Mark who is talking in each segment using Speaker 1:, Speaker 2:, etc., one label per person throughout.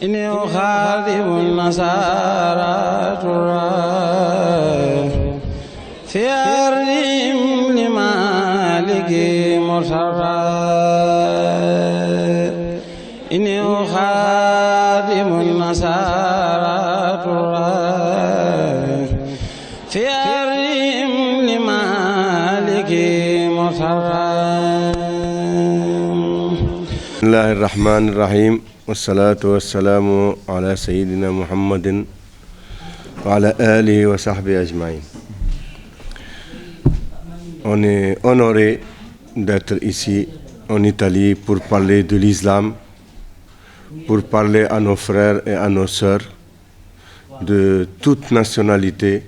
Speaker 1: إني أخاذب النصارى في أرضهم لمالك مرسرا إني أخاذب النصارى في أرضهم لمالك مرسرا.
Speaker 2: بسم الله الرحمن الرحيم والصلاة والسلام على سيدنا محمد وعلى آله وصحبه أجمعين. On est honoré d'être ici en Italie pour parler de l'islam, pour parler à nos frères et à nos sœurs de toute nationalité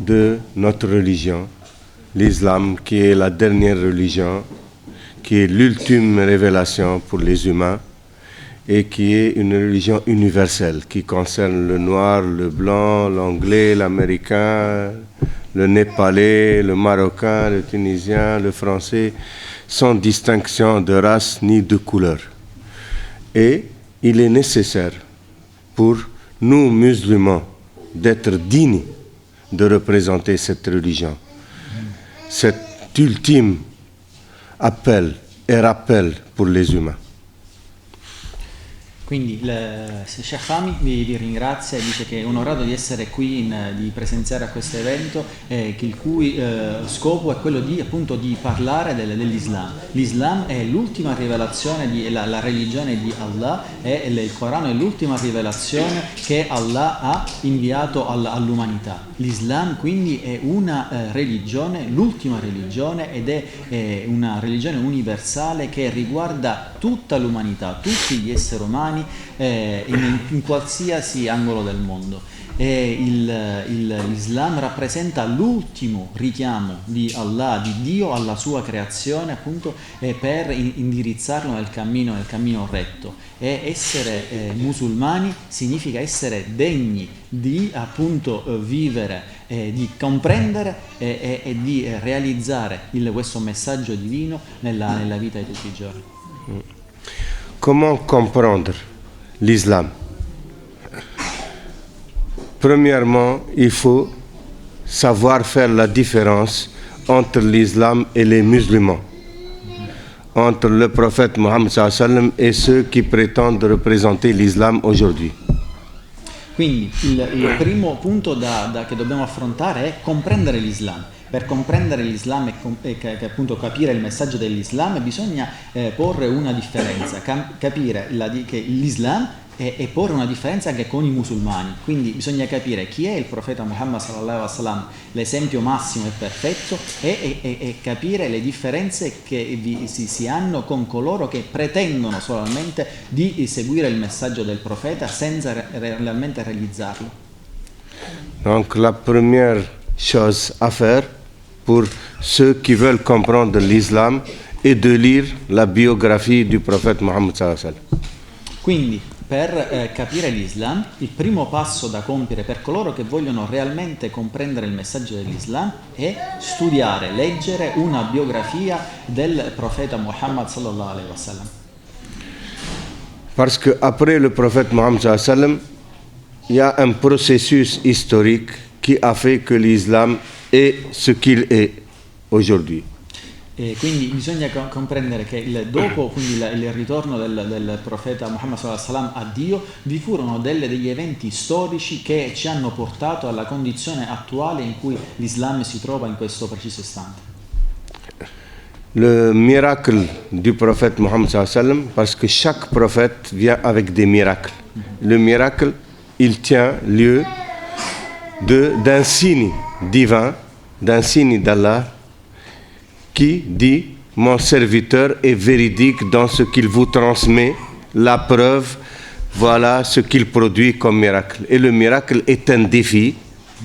Speaker 2: de notre religion, l'islam qui est la dernière religion, qui est l'ultime révélation pour les humains et qui est une religion universelle qui concerne le noir, le blanc, l'anglais, l'américain, le népalais, le marocain, le tunisien, le français, sans distinction de race ni de couleur. Et il est nécessaire pour nous musulmans d'être dignes de représenter cette religion, cet ultime appel e rappel pour les humains.
Speaker 3: Quindi Sheikh Fahmy vi ringrazia e dice che è onorato di essere qui, di presenziare a questo evento, il cui scopo è quello di, appunto, di parlare dell'Islam. L'Islam è l'ultima rivelazione, la religione di Allah, e il Corano è l'ultima rivelazione che Allah ha inviato all'umanità. L'Islam quindi è una religione, l'ultima religione, ed è una religione universale che riguarda tutta l'umanità, tutti gli esseri umani, in qualsiasi angolo del mondo. L'Islam rappresenta l'ultimo richiamo di Allah, di Dio, alla sua creazione, appunto, per indirizzarlo nel cammino retto. E essere musulmani significa essere degni di, appunto, vivere, di comprendere e di realizzare questo messaggio divino nella vita di tutti i giorni.
Speaker 2: Comment comprendre l'islam? Premièrement, il faut savoir faire la différence entre l'islam et les musulmans, entre le prophète Mohammed sallallahu alayhi wa sallam et ceux qui prétendent représenter l'islam aujourd'hui.
Speaker 3: Quindi il primo punto che dobbiamo affrontare è comprendere l'Islam. Per comprendere l'Islam e appunto capire il messaggio dell'Islam bisogna porre una differenza, capire che l'Islam e porre una differenza anche con i musulmani. Quindi bisogna capire chi è il profeta Muhammad sallallahu alaihi wasallam, l'esempio massimo e perfetto, e capire le differenze che si hanno con coloro che pretendono solamente di seguire il messaggio del profeta senza realmente realizzarlo.
Speaker 2: Donc la première chose à faire pour ceux qui veulent comprendre l'islam est de lire la biographie du prophète Mohammed sallallahu alaihi wasallam.
Speaker 3: Quindi, per capire l'Islam, il primo passo da compiere per coloro che vogliono realmente comprendere il messaggio dell'Islam è studiare, leggere una biografia del profeta Muhammad sallallahu alaihi wasallam.
Speaker 2: Parce que après le prophète Mohammed sallallahu alayhi wa sallam, il y a un processus historique qui a fait que l'islam est ce qu'il est aujourd'hui.
Speaker 3: E quindi bisogna comprendere che dopo quindi il ritorno del profeta Muhammad sallallahu alaihi wasallam a Dio, vi furono degli eventi storici che ci hanno portato alla condizione attuale in cui l'Islam si trova in questo preciso istante.
Speaker 2: Le miracle du prophète Mohammed sallallahu alayhi wa sallam, parce que chaque prophète vient avec des miracles. Le miracle, il tient lieu d'un signe divin, d'un signe d'Allah, qui dit: mon serviteur est véridique dans ce qu'il vous transmet, la preuve, voilà ce qu'il produit comme miracle. Et le miracle est un défi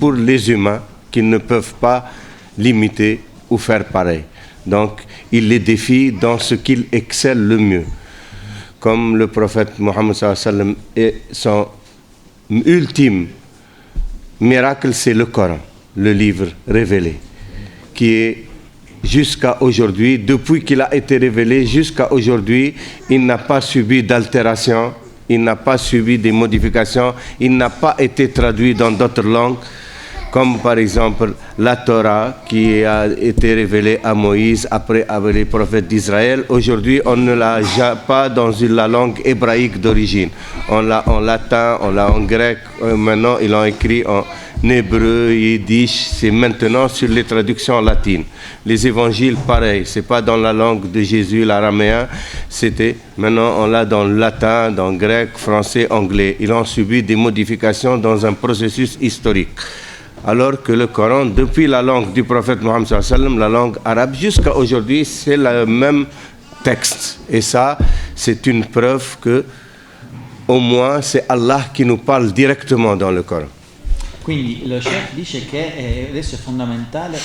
Speaker 2: pour les humains qui ne peuvent pas l'imiter ou faire pareil. Donc il les défie dans ce qu'il excelle le mieux. Comme le prophète Mohammed sallallahu alayhi wa sallam, et son ultime miracle, c'est le Coran, le livre révélé, qui est jusqu'à aujourd'hui, depuis qu'il a été révélé jusqu'à aujourd'hui, il n'a pas subi d'altération, il n'a pas subi des modifications, il n'a pas été traduit dans d'autres langues, comme par exemple la Torah qui a été révélée à Moïse après avec les prophètes d'Israël. Aujourd'hui, on ne l'a pas dans la langue hébraïque d'origine. On l'a en latin, on l'a en grec, maintenant ils l'ont écrit en hébreu, yiddish, c'est maintenant sur les traductions latines. Les évangiles, pareil, c'est pas dans la langue de Jésus, l'araméen, c'était, maintenant on l'a dans le latin, dans le grec, français, anglais. Ils ont subi des modifications dans un processus historique. Alors que le Coran, depuis la langue du prophète Mohammed sallallahu alayhi wa sallam, la langue arabe, jusqu'à aujourd'hui, c'est le même texte. Et ça, c'est une preuve que, au moins, c'est Allah qui nous parle directement dans le Coran.
Speaker 3: Quindi lo Sheikh dice che adesso è fondamentale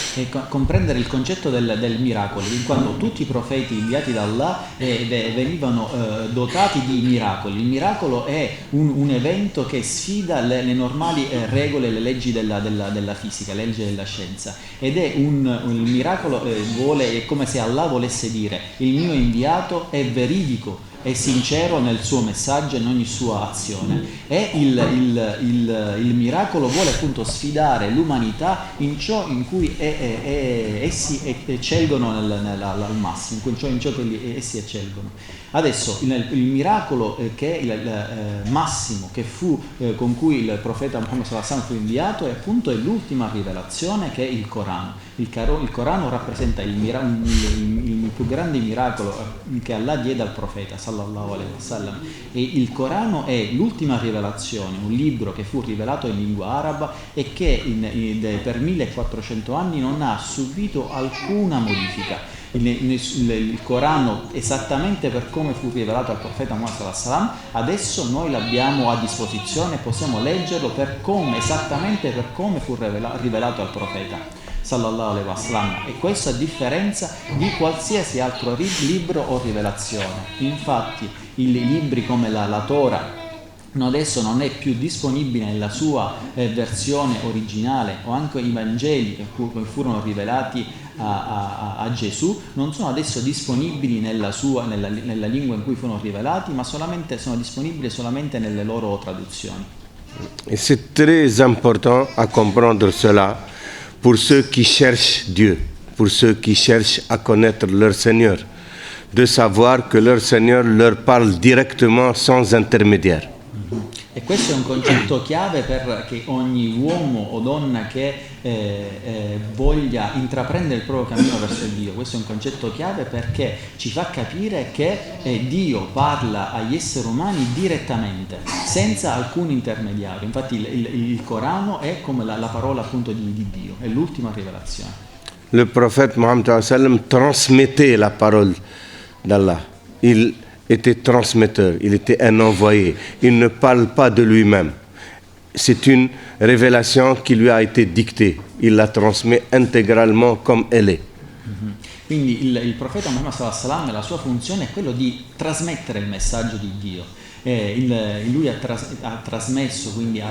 Speaker 3: comprendere il concetto del miracolo, in quanto tutti i profeti inviati da Allah venivano dotati di miracoli. Il miracolo è un evento che sfida le normali regole, le leggi della fisica, le leggi della scienza, ed è il miracolo è come se Allah volesse dire: il mio inviato è veridico, è sincero nel suo messaggio e in ogni sua azione, e il miracolo vuole appunto sfidare l'umanità in ciò in cui essi eccelgono al massimo, in ciò che essi eccelgono. Adesso il miracolo che il massimo che fu con cui il profeta Muhammad sallallahu alaihi wasallam fu inviato è appunto l'ultima rivelazione, che è il Corano. Il Corano rappresenta il più grande miracolo che Allah diede al profeta sallallahu alaihi wasallam, e il Corano è l'ultima rivelazione, un libro che fu rivelato in lingua araba e che per 1400 anni non ha subito alcuna modifica. Il Corano, esattamente per come fu rivelato al profeta Muhammad sallallahu alaihi wasallam, adesso noi l'abbiamo a disposizione, possiamo leggerlo esattamente per come fu rivelato al profeta sallallahu alaihi wasallam, e questo a differenza di qualsiasi altro libro o rivelazione. Infatti i libri come la Torah adesso non è più disponibile nella sua versione originale, o anche i Vangeli che furono rivelati a Gesù non sono adesso disponibili nella lingua in cui furono rivelati, ma sono disponibili solamente nelle loro traduzioni.
Speaker 2: Et c'est très important à comprendre cela pour ceux qui cherchent Dieu, pour ceux qui cherchent à connaître leur Seigneur, de savoir que leur Seigneur leur parle directement sans intermédiaire.
Speaker 3: E questo è un concetto chiave perché ogni uomo o donna che voglia intraprendere il proprio cammino verso Dio. Questo è un concetto chiave perché ci fa capire che Dio parla agli esseri umani direttamente, senza alcun intermediario. Infatti il Corano è come la parola appunto di Dio, è l'ultima rivelazione.
Speaker 2: Le prophète Mohammed sallallahu alayhi wa sallam transmettait la parole d'Allah. Il était transmetteur, il était un envoyé. Il ne parle pas de lui-même. C'est une révélation qui lui a été dictée. Il la transmet intégralement comme elle est.
Speaker 3: Quindi il profeta Muhammad sallallahu alaihi wasallam, la sua funzione è quello di trasmettere il messaggio di Dio. Lui ha trasmesso quindi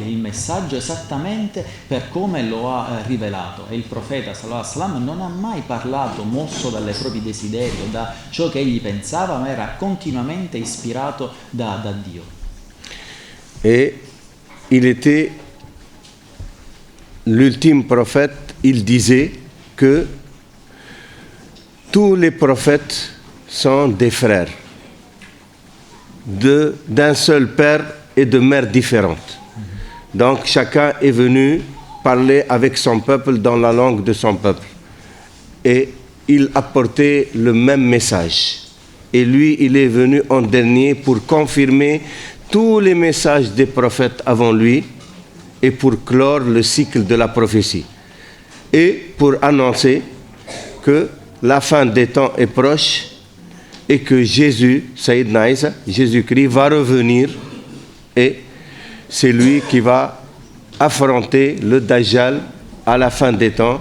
Speaker 3: il messaggio esattamente per come lo ha rivelato, e il profeta sallallahu alaihi wasallam non ha mai parlato mosso dai propri desideri o da ciò che egli pensava, ma era continuamente ispirato da Dio.
Speaker 2: Et il était l'ultime prophète. Il disait que tous les prophètes sont des frères, d'un seul père et de mères différentes. Donc chacun est venu parler avec son peuple dans la langue de son peuple. Et il apportait le même message. Et lui, il est venu en dernier pour confirmer tous les messages des prophètes avant lui et pour clore le cycle de la prophétie. Et pour annoncer que la fin des temps est proche et que Jésus, Sayyidna Isa, Jésus-Christ, va revenir, et c'est lui qui va affronter le Dajjal à la fin des temps,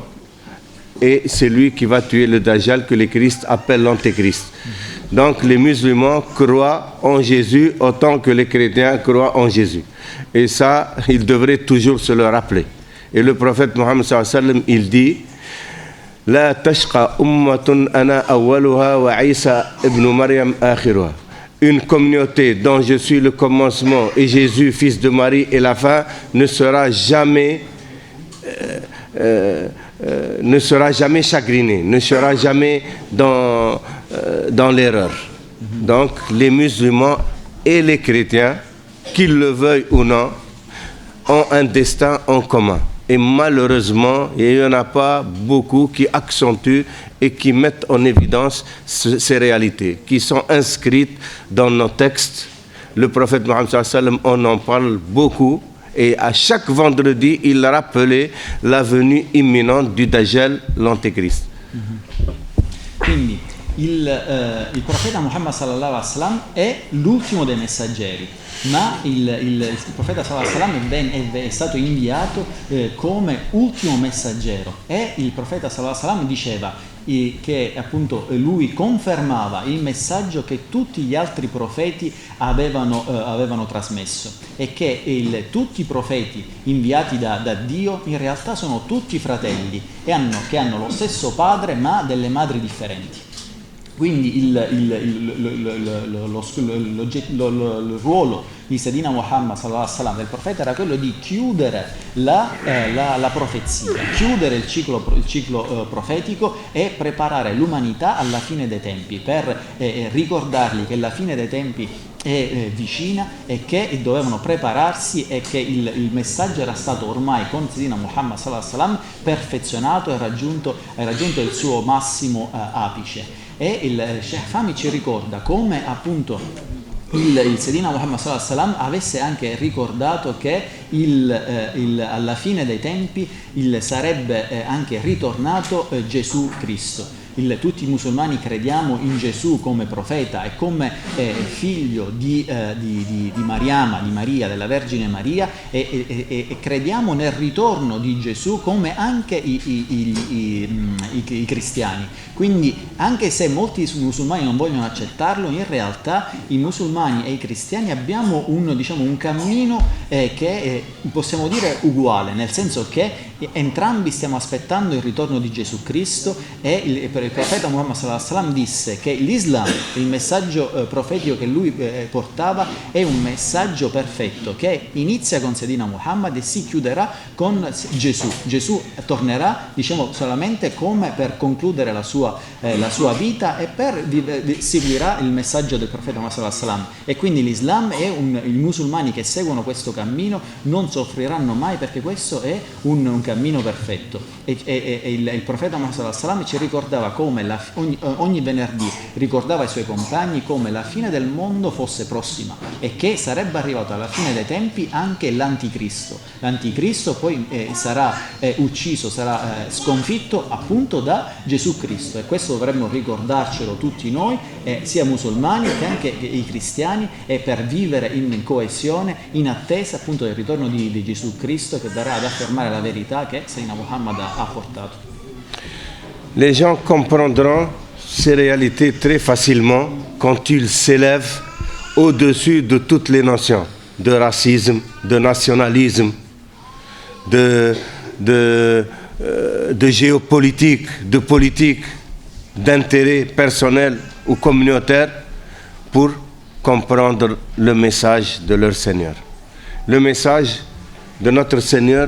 Speaker 2: et c'est lui qui va tuer le Dajjal que les Christ appellent l'Antéchrist. Donc les musulmans croient en Jésus autant que les chrétiens croient en Jésus. Et ça, ils devraient toujours se le rappeler. Et le prophète Mohammed sallallahu alayhi wa sallam, il dit: لا تشقى أمة أنا أولها وعيسى ابن مريم آخرها. Une communauté dont je suis le commencement et Jésus, fils de Marie, est la fin, ne sera jamais chagrinée, ne sera jamais dans l'erreur. Donc les musulmans et les chrétiens, qu'ils le veuillent ou non, ont un destin en commun. Et malheureusement, il n'y en a pas beaucoup qui accentuent et qui mettent en évidence ces réalités, qui sont inscrites dans nos textes. Le prophète Mohammed sallallahu alayhi wa sallam, on en parle beaucoup. Et à chaque vendredi, il rappelait la venue imminente du Dajjal, l'Antéchrist.
Speaker 3: Quindi il profeta Muhammad sallallahu alaihi wasallam è l'ultimo dei messaggeri, ma il profeta sallallahu alaihi wasallam è stato inviato come ultimo messaggero, e il profeta sallallahu alaihi wasallam diceva che appunto lui confermava il messaggio che tutti gli altri profeti avevano trasmesso, e che tutti i profeti inviati da Dio in realtà sono tutti fratelli e che hanno lo stesso padre ma delle madri differenti. Quindi il ruolo di Sayyidina Muhammad sallallahu alaihi wasallam, del profeta, era quello di chiudere la profezia, chiudere il ciclo profetico e preparare l'umanità alla fine dei tempi, per ricordargli che la fine dei tempi è vicina e che dovevano prepararsi, e che il messaggio era stato ormai con Sayyidina Muhammad sallallahu alaihi wasallam perfezionato e raggiunto il suo massimo apice. E il Sheikh Fahmy ci ricorda come appunto il Sayyidina Muhammad sallallahu alaihi wasallam avesse anche ricordato che alla fine dei tempi sarebbe anche ritornato Gesù Cristo. Tutti i musulmani crediamo in Gesù come profeta e come figlio di Maria, della Vergine Maria, e crediamo nel ritorno di Gesù come anche i cristiani. Quindi anche se molti musulmani non vogliono accettarlo, in realtà i musulmani e i cristiani abbiamo un cammino che possiamo dire uguale, nel senso che entrambi stiamo aspettando il ritorno di Gesù Cristo, e il profeta Muhammad sallallahu alaihi wasallam disse che l'Islam, il messaggio profetico che lui portava, è un messaggio perfetto che inizia con Sayyidina Muhammad e si chiuderà con Gesù. Gesù tornerà solamente come per concludere la sua vita, e seguirà il messaggio del profeta Muhammad sallallahu alaihi wasallam. E quindi l'Islam i musulmani che seguono questo cammino non soffriranno mai, perché questo è un cammino perfetto. E il profeta Muhammad sallallahu alaihi wasallam ci ricordava come ogni venerdì ricordava ai suoi compagni come la fine del mondo fosse prossima, e che sarebbe arrivato alla fine dei tempi anche l'anticristo. L'anticristo poi sarà ucciso, sarà sconfitto appunto da Gesù Cristo, e questo dovremmo ricordarcelo tutti noi, sia musulmani che anche i cristiani, e per vivere in coesione, in attesa appunto del ritorno di Gesù Cristo, che darà ad affermare la verità che Sayyidina Muhammad ha portato.
Speaker 2: Les gens comprendront ces réalités très facilement quand ils s'élèvent au-dessus de toutes les notions de racisme, de nationalisme, de géopolitique, de politique, d'intérêt personnel ou communautaire, pour comprendre le message de leur Seigneur. Le message de notre Seigneur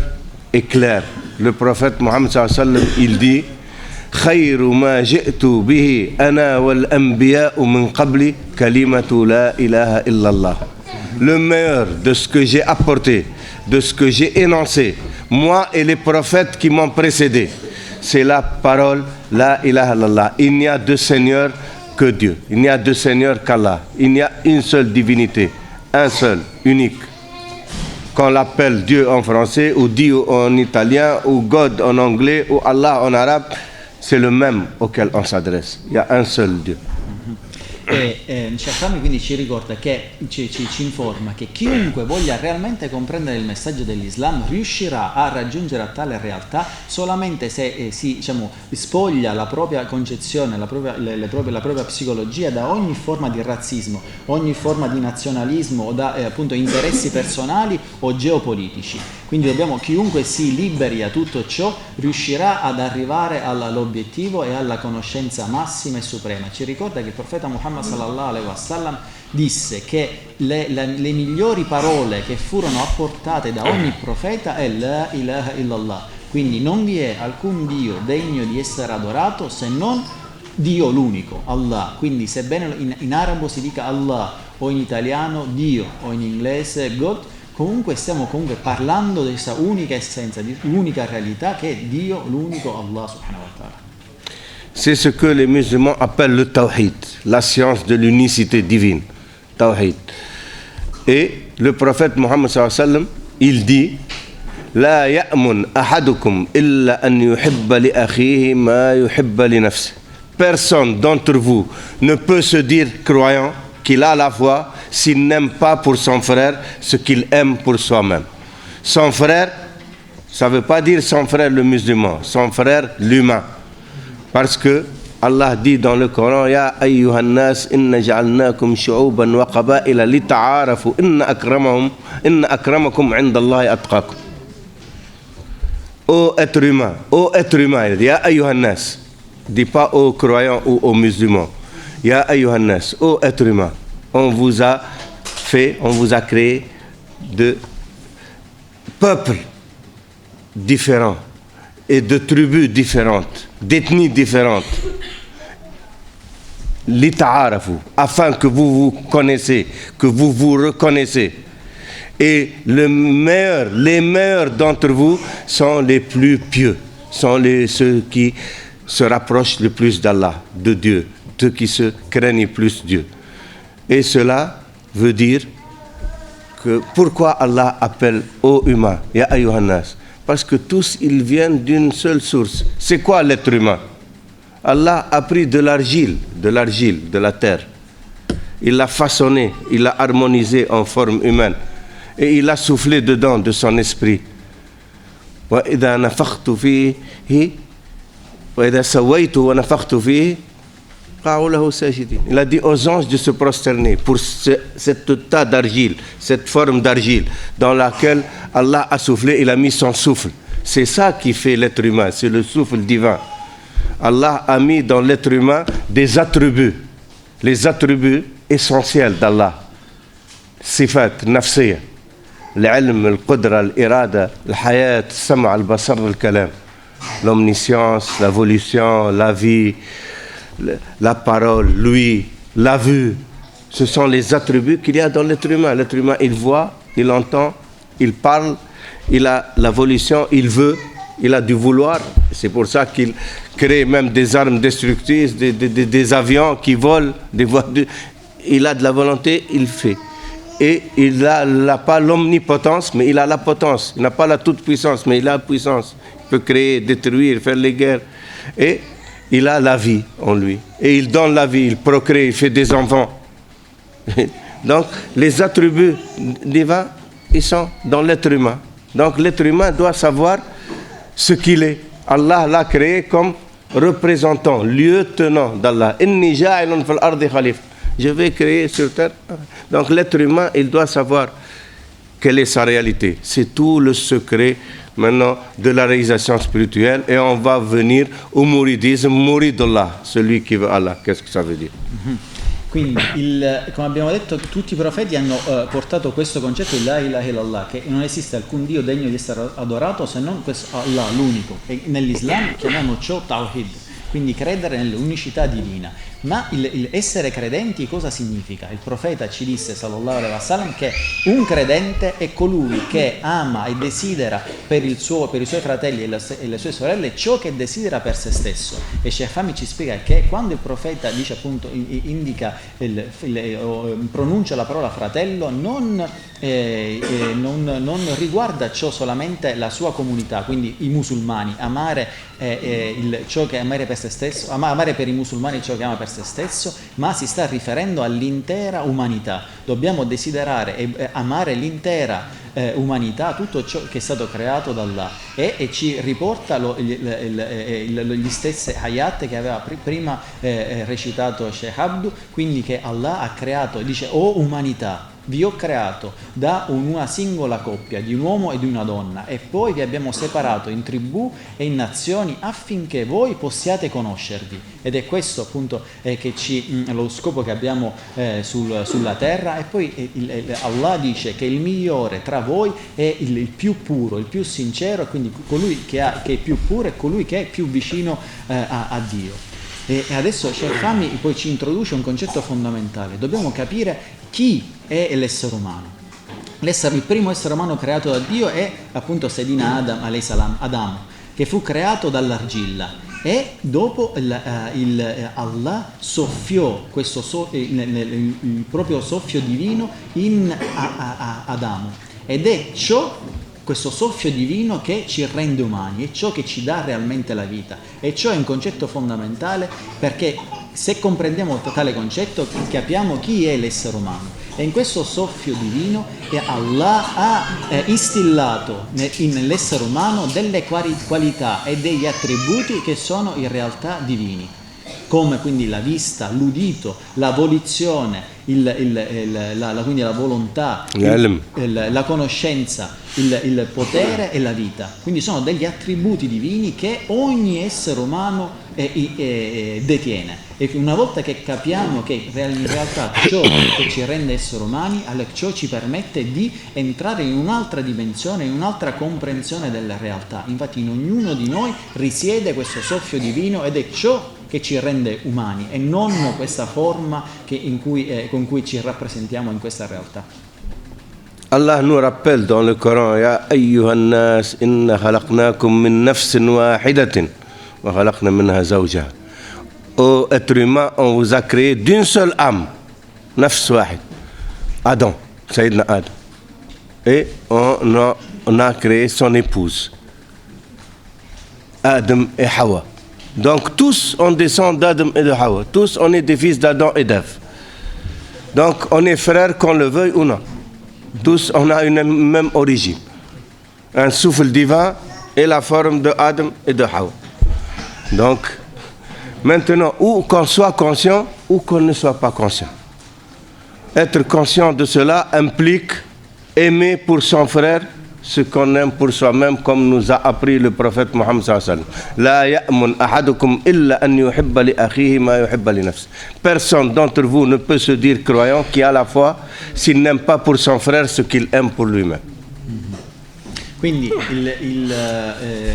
Speaker 2: est clair. Le prophète Mohammed sallallahu alayhi wa sallam, il dit: خير ما جئت به أنا والأنبياء من قبلي كلمة لا إله إلا الله. Le meilleur de ce que j'ai apporté, de ce que j'ai énoncé, moi et les prophètes qui m'ont précédé, c'est la parole La ilaha illallah. Il n'y a de Seigneur que Dieu. Il n'y a de Seigneur qu'Allah. Il n'y a une seule divinité, un seul, unique. Qu'on l'appelle Dieu en français, ou Dio en italien, ou God en anglais, ou Allah en arabe, c'est le même auquel on s'adresse. Il y a un seul Dieu.
Speaker 3: Sheikh Fahmy quindi ci ricorda che ci informa che chiunque voglia realmente comprendere il messaggio dell'Islam riuscirà a raggiungere a tale realtà solamente se si spoglia la propria concezione, la propria psicologia da ogni forma di razzismo, ogni forma di nazionalismo o da appunto interessi personali o geopolitici. Quindi chiunque si liberi da tutto ciò riuscirà ad arrivare all'obiettivo e alla conoscenza massima e suprema. Ci ricorda che il profeta Muhammad sallallahu alaihi wasallam disse che le migliori parole che furono apportate da ogni profeta è la ilaha illallah. Quindi non vi è alcun Dio degno di essere adorato se non Dio l'unico, Allah. Quindi sebbene in arabo si dica Allah o in italiano Dio o in inglese God, comunque stiamo parlando di questa unica essenza, di unica realtà che è Dio l'unico, Allah subhanahu wa ta'ala.
Speaker 2: C'est ce que les musulmans appellent le tawhid, la science de l'unicité divine, tawhid. Et le prophète Mohammed sallallahu alayhi wa sallam, il dit لا يأمن أحدكم إلا أن يحب لأخيه ما يحب لنفسه. Personne d'entre vous ne peut se dire croyant qu'il a la foi s'il n'aime pas pour son frère ce qu'il aime pour soi-même. Son frère, ça ne veut pas dire son frère le musulman, son frère l'humain. Parce que Allah dit dans le Coran Ya ayyuhan nas inna ja'alnakum shu'uban wa qaba'ila lita'arafu inna akramakum 'inda Allahi atqakum. Ô être humain, il dit Ya ayyuhan nas. Dis pas aux croyants ou aux musulmans. Ya ayyuhan nas, ô être humain, on vous a créé de peuples différents et de tribus différentes, d'ethnies différentes. Lita'arafu, afin que vous vous connaissez, que vous vous reconnaissez. Et les meilleurs d'entre vous sont les plus pieux, sont ceux qui se rapprochent le plus d'Allah, de Dieu, ceux qui se craignent plus Dieu. Et cela veut dire que pourquoi Allah appelle ô humain, Ya ayyuhan nas? Parce que tous ils viennent d'une seule source. C'est quoi l'être humain? Allah a pris de l'argile, de la terre. Il l'a façonné, il l'a harmonisé en forme humaine. Et il a soufflé dedans de son esprit. وَإِذَا نَفَخْتُ فِيهِ وَإِذَا سَوَيْتُ وَنَفَخْتُ فِيهِ قَعُوا لَهُ سَاجِدِينَ. Il a dit aux anges de se prosterner pour cette tas d'argile, cette forme d'argile dans laquelle Allah a soufflé, il a mis son souffle. C'est ça qui fait l'être humain, c'est le souffle divin. Allah a mis dans l'être humain des attributs, les attributs essentiels d'Allah. Sifat, nafsiyya. العلم القدرة الإرادة الحياة السمع البصر الكلام, l'omniscience, l'évolution, la vie, la parole, l'ouïe, la vue. Ce sont les attributs qu'il y a dans l'être humain. L'être humain, il voit, il entend, il parle, il a la volition, il veut, il a du vouloir. C'est pour ça qu'il crée même des armes destructrices, des avions qui volent, il a de la volonté, il fait. Et il n'a pas l'omnipotence, mais il a la potence. Il n'a pas la toute-puissance, mais il a la puissance. Il peut créer, détruire, faire les guerres. Et il a la vie en lui. Et il donne la vie, il procrée, il fait des enfants. Donc, les attributs divins, ils sont dans l'être humain. Donc, l'être humain doit savoir ce qu'il est. Allah l'a créé comme représentant, lieutenant d'Allah. Inni ja'ilun fil ardi khalifa. Je vais créer sur terre. Donc l'être humain, il doit savoir quelle est sa réalité. C'est tout le secret maintenant de la réalisation spirituelle. Et on va venir au mouridisme, mouridullah, celui qui veut Allah. Qu'est-ce que ça veut dire?
Speaker 3: Quindi, come abbiamo detto, tutti i profeti hanno portato questo concetto di la ilaha illallah, che non esiste alcun Dio degno di essere adorato se non questo Allah, l'unico. E nell'Islam chiamiamo ciò tawhid, quindi credere nell'unicità divina. Ma il essere credenti cosa significa? Il profeta ci disse, sallallahu alaihi wasallam, che un credente è colui che ama e desidera per i suoi fratelli e le sue sorelle ciò che desidera per se stesso. E Sheikh Fahmy ci spiega che quando il profeta dice appunto, indica, pronuncia la parola fratello, non riguarda ciò solamente la sua comunità, quindi i musulmani, amare ciò che amare per se stesso, amare per i musulmani ciò che ama per se stesso, ma si sta riferendo all'intera umanità. Dobbiamo desiderare e amare l'intera umanità, tutto ciò che è stato creato da Allah, e ci riporta gli stessi ayat che aveva prima recitato Sheikh Abdu, quindi che Allah ha creato, dice: o umanità, vi ho creato da una singola coppia di un uomo e di una donna e poi vi abbiamo separato in tribù e in nazioni affinché voi possiate conoscervi. Ed è questo appunto lo scopo che abbiamo sulla terra. E poi Allah dice che il migliore tra voi è il più puro, il più sincero, quindi colui che è più puro è colui che è più vicino a Dio. E adesso Sheikh Fahmy poi ci introduce un concetto fondamentale: dobbiamo capire chi è l'essere umano. Il primo essere umano creato da Dio è appunto Sayyidina Adam alayhi salam, Adamo, che fu creato dall'argilla, e dopo Allah soffiò il proprio soffio divino in Adamo, ed è questo soffio divino che ci rende umani, è ciò che ci dà realmente la vita. E ciò è un concetto fondamentale, perché se comprendiamo tale concetto capiamo chi è l'essere umano. E in questo soffio divino Allah ha instillato nell'essere umano delle qualità e degli attributi che sono in realtà divini, come quindi la vista, l'udito, la volizione, quindi la volontà, la conoscenza, il potere e la vita. Quindi sono degli attributi divini che ogni essere umano detiene. E una volta che capiamo che in realtà ciò che ci rende esseri umani, ciò ci permette di entrare in un'altra dimensione, in un'altra comprensione della realtà. Infatti in ognuno di noi risiede questo soffio divino, ed è ciò che ci rende umani e non questa forma con cui ci rappresentiamo in questa realtà.
Speaker 2: Allah nous rappelle dans le Coran: Ya ayyuhan nas inna khalaqnakum min nafsin wahidatin wa khalaqna minha zawjaha. Ô être humain, on vous a créé d'une seule âme, nafs wahid, Adam, Sayyidina Adam. Et on a créé son épouse, Adam et Hawa. Donc tous on descend d'Adam et de Hawa, tous on est des fils d'Adam et d'Ève. Donc on est frères qu'on le veuille ou non. Tous on a une même origine, un souffle divin et la forme de Adam et de Hawa. Donc maintenant, ou qu'on soit conscient ou qu'on ne soit pas conscient. Être conscient de cela implique aimer pour son frère ce qu'on aime pour soi-même, comme nous a appris le prophète Mohammed sallallahu alayhi wa sallam. La ya'mun ahadukum illa an yuhibba li akhihi ma yuhibba li nafsihi. Personne d'entre vous ne peut se dire croyant qui a la foi s'il n'aime pas pour son frère ce qu'il aime pour lui-même.
Speaker 3: Quindi il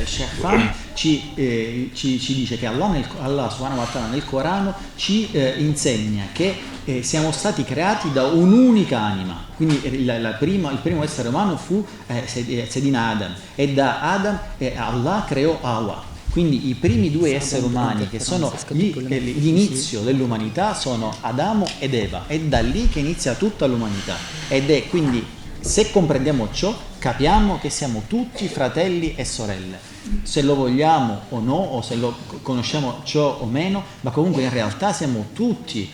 Speaker 3: Sheikh Fahmy ci dice che Allah subhanahu wa ta'ala nel Corano ci insegna che siamo stati creati da un'unica anima. Quindi il primo essere umano fu Sayyidina Adam, e da Adam Allah creò Hawa. Quindi i primi due esseri umani che sono l'inizio dell'umanità sono Adamo ed Eva, è da lì che inizia tutta l'umanità. Ed è quindi, se comprendiamo ciò, capiamo che siamo tutti fratelli e sorelle, se lo vogliamo o no, o se lo conosciamo ciò o meno, ma comunque in realtà siamo tutti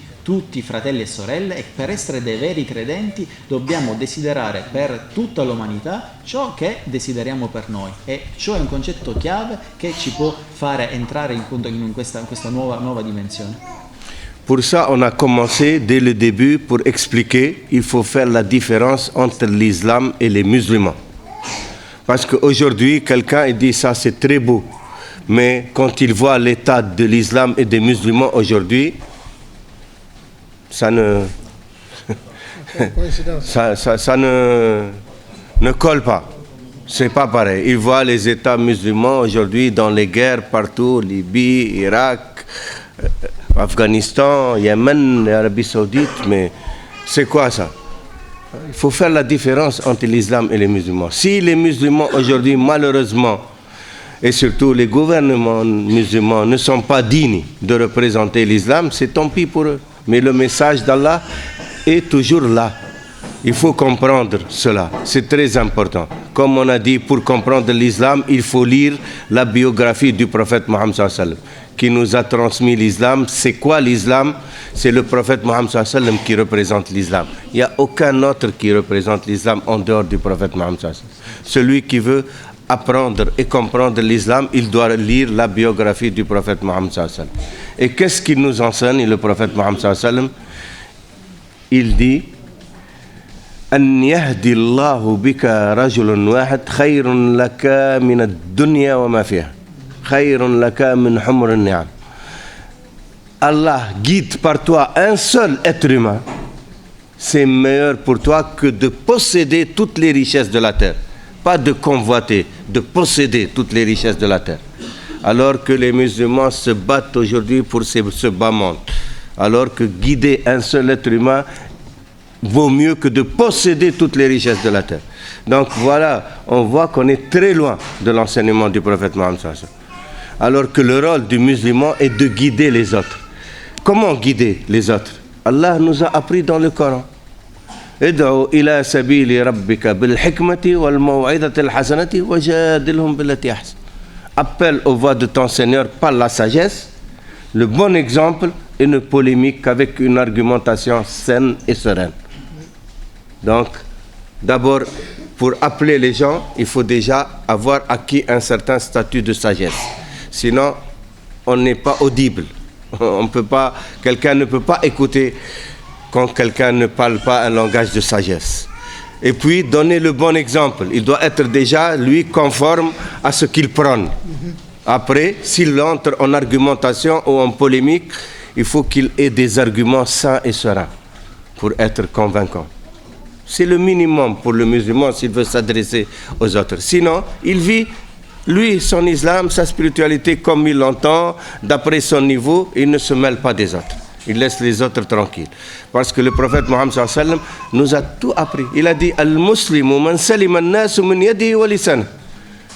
Speaker 3: fratelli e sorelle, e per essere dei veri credenti dobbiamo desiderare per tutta l'umanità ciò che desideriamo per noi, e ciò è un concetto chiave che ci può fare entrare in questa nuova dimensione.
Speaker 2: Pour ça, on a commencé dès le début pour expliquer qu'il faut faire la différence entre l'islam et les musulmans. Parce qu'aujourd'hui, quelqu'un dit ça c'est très beau, mais quand il voit l'état de l'islam et des musulmans aujourd'hui, ça ne colle pas. C'est pas pareil. Il voit les États musulmans aujourd'hui dans les guerres partout, Libye, Irak, Afghanistan, Yémen, Arabie Saoudite, mais c'est quoi ça? Il faut faire la différence entre l'islam et les musulmans. Si les musulmans aujourd'hui, malheureusement, et surtout les gouvernements musulmans ne sont pas dignes de représenter l'islam, c'est tant pis pour eux. Mais le message d'Allah est toujours là. Il faut comprendre cela, c'est très important. Comme on a dit, pour comprendre l'islam, il faut lire la biographie du prophète Mohammed sallallahu alayhi wa sallam, qui nous a transmis l'islam. C'est quoi l'islam? C'est le prophète Mohammed sallallahu alayhi wa sallam qui représente l'islam. Il n'y a aucun autre qui représente l'islam en dehors du prophète Mohammed sallallahu alayhi wa sallam. Celui qui veut apprendre et comprendre l'islam, il doit lire la biographie du prophète Mohammed sallallahu alayhi wa sallam. Et qu'est-ce qu'il nous enseigne, le prophète Mohammed sallallahu alayhi wa sallam? Il dit: أن يهدي الله بك رجل واحد خير لك من الدنيا وما فيها خير لك من حمر النعم. Allah guide par toi un seul être humain, c'est meilleur pour toi que de posséder toutes les richesses de la terre. Pas de convoiter, de posséder toutes les richesses de la terre. Alors que les musulmans se battent aujourd'hui pour ce bas monde. Alors que guider un seul être humain vaut mieux que de posséder toutes les richesses de la terre. Donc voilà, on voit qu'on est très loin de l'enseignement du prophète Mohammed. Alors que le rôle du musulman est de guider les autres. Comment guider les autres? Allah nous a appris dans le Coran. ادعوا إلى سبيل ربك بالحكمة والموعظة الحسنة وجادلهم بالتي أحسن. Appelle aux voies de ton Seigneur par la sagesse, le bon exemple et ne polémique qu'avec une argumentation saine et sereine. Donc, d'abord, pour appeler les gens, il faut déjà avoir acquis un certain statut de sagesse. Sinon, on n'est pas audible. On peut pas, quelqu'un ne peut pas écouter quand quelqu'un ne parle pas un langage de sagesse. Et puis, donner le bon exemple. Il doit être déjà, lui, conforme à ce qu'il prône. Après, s'il entre en argumentation ou en polémique, il faut qu'il ait des arguments sains et sereins pour être convaincant. C'est le minimum pour le musulman s'il veut s'adresser aux autres. Sinon, il vit, lui, son islam, sa spiritualité comme il l'entend, d'après son niveau, il ne se mêle pas des autres. Il laisse les autres tranquilles. Parce que le prophète Mohammed sallallahu alayhi wa sallam nous a tout appris. Il a dit Al-Muslimu man salima an-nasu min yadihi wa lisanihi.